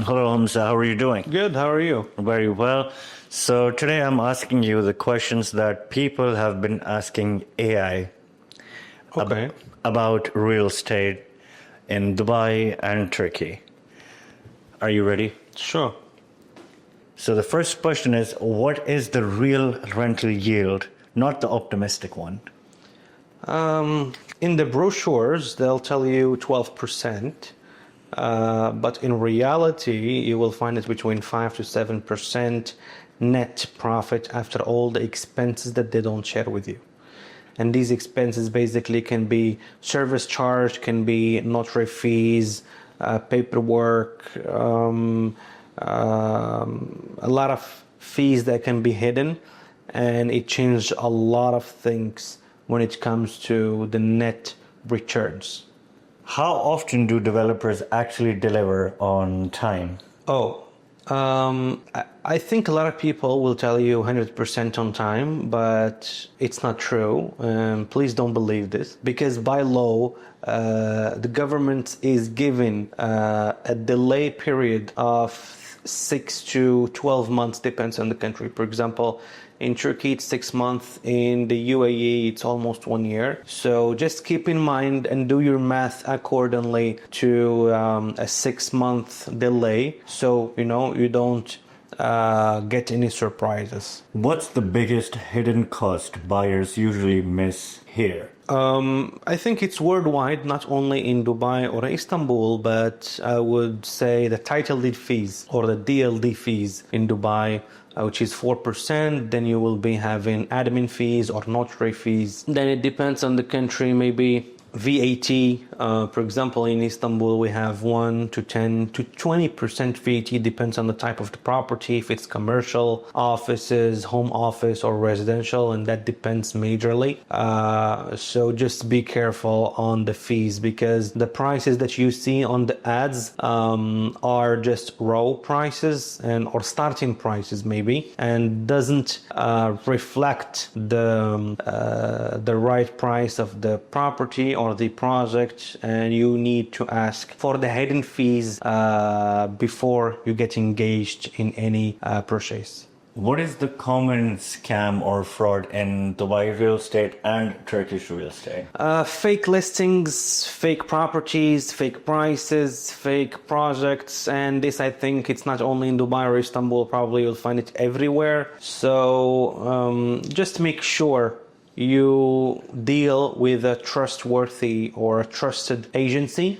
Hello, Hamza. How are you doing? Good. How are you? Very well. So today I'm asking you the questions that people have been asking AI Okay. about real estate in Dubai and Turkey. Are you ready? Sure. So the first question is, what is the real rental yield, not the optimistic one? In the brochures, they'll tell you 12%, but in reality, you will find it between 5 to 7% net profit after all the expenses that they don't share with you. And these expenses basically can be service charge, can be notary fees, paperwork, a lot of fees that can be hidden, and it changed a lot of things when it comes to the net returns. How often do developers actually deliver on time? I think a lot of people will tell you 100% on time, but it's not true. Please don't believe this, because by law, the government is given a delay period of 6 to 12 months, depends on the country. For example, in Turkey, it's 6 months. In the UAE, it's almost 1 year. So just keep in mind and do your math accordingly to a 6-month delay, so you don't get any surprises. What's the biggest hidden cost buyers usually miss here? I think it's worldwide, not only in Dubai or Istanbul, but I would say the title deed fees or the DLD fees in Dubai, which is 4%. Then you will be having admin fees or notary fees. Then it depends on the country, maybe VAT. For example, in Istanbul, we have 1 to 10 to 20% VAT, depends on the type of the property, if it's commercial, offices, home office, or residential, and that depends majorly. So just be careful on the fees, because the prices that you see on the ads are just raw prices or starting prices maybe, and doesn't reflect the right price of the property or the project, and you need to ask for the hidden fees before you get engaged in any purchase. What is the common scam or fraud in Dubai real estate and Turkish real estate? Fake listings, fake properties, fake prices, fake projects, and this, I think, it's not only in Dubai or Istanbul, probably you'll find it everywhere. So just make sure you deal with a trustworthy or a trusted agency.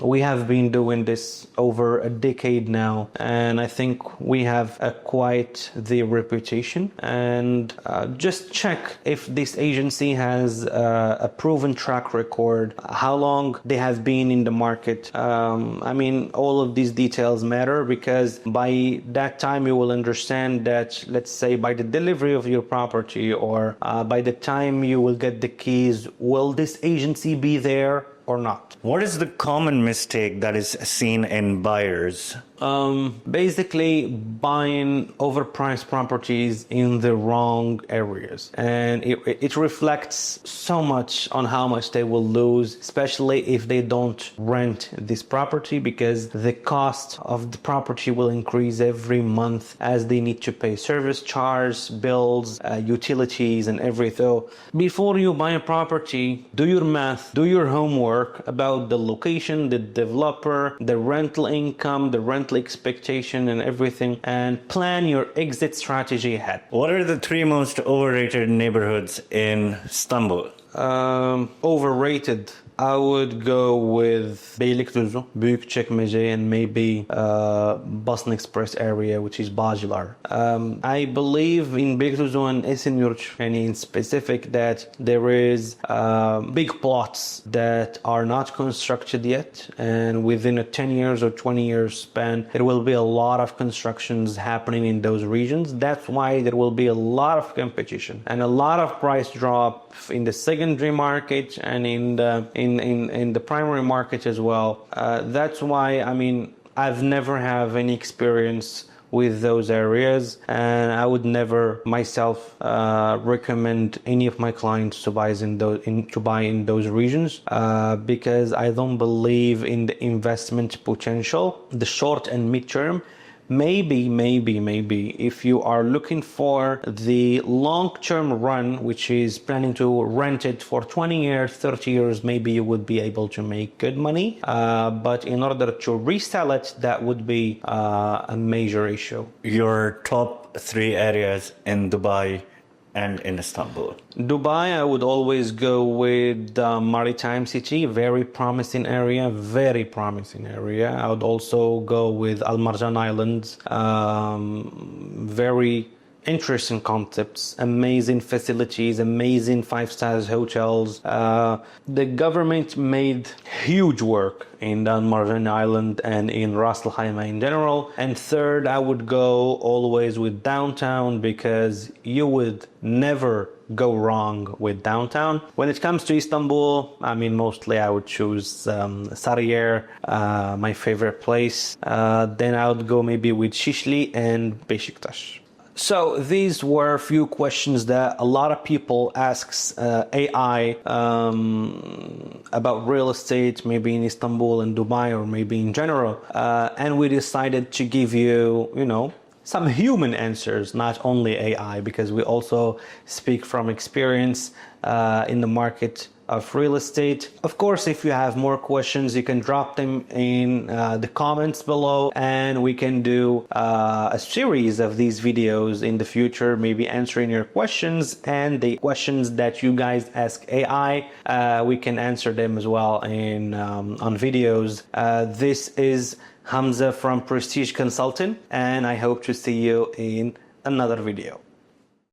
We have been doing this over a decade now, and I think we have quite the reputation. And just check if this agency has a proven track record, how long they have been in the market. All of these details matter, because by that time you will understand that, let's say, by the delivery of your property or by the time you will get the keys, will this agency be there or not? What is the common mistake that is seen in buyers? Basically buying overpriced properties in the wrong areas, and it reflects so much on how much they will lose, especially if they don't rent this property, because the cost of the property will increase every month as they need to pay service charge, bills, utilities, and everything. So before you buy a property, do your math, do your homework about the location, the developer, the rental income, the rental expectation, and everything, and plan your exit strategy ahead. What are the 3 most overrated neighborhoods in Istanbul? Overrated. I would go with Beylikdüzü, Büyükçekmece, and maybe Boston Express area, which is Bağcılar. I believe in Beylikdüzü and Esenyurt, and in specific, that there is big plots that are not constructed yet, and within a 10 years or 20 years span, there will be a lot of constructions happening in those regions. That's why there will be a lot of competition and a lot of price drop in the secondary market and in the primary market as well. That's why, I've never have any experience with those areas, and I would never myself recommend any of my clients to buy in those regions because I don't believe in the investment potential, the short and mid-term. Maybe if you are looking for the long-term run, which is planning to rent it for 20 years, 30 years, maybe you would be able to make good money. But in order to resell it, that would be a major issue. Your top 3 areas in Dubai and in Istanbul. Dubai, I would always go with Maritime City, very promising area. I would also go with Al Marjan Islands, very interesting concepts, amazing facilities, amazing 5-star hotels. The government made huge work in Al Marjan Island and in Ras Al Khaimah in general. And third, I would go always with downtown because you would never go wrong with downtown. When it comes to Istanbul, I mean, mostly I would choose Sarıyer, my favorite place. Then I would go maybe with Şişli and Beşiktaş. So these were a few questions that a lot of people asks AI about real estate, maybe in Istanbul and Dubai, or maybe in general. And we decided to give you, some human answers, not only AI, because we also speak from experience in the market of real estate. Of course, if you have more questions, you can drop them in the comments below, and we can do a series of these videos in the future, maybe answering your questions, and the questions that you guys ask AI, we can answer them as well in on videos. This is Hamza from Prestij Consulting, and I hope to see you in another video.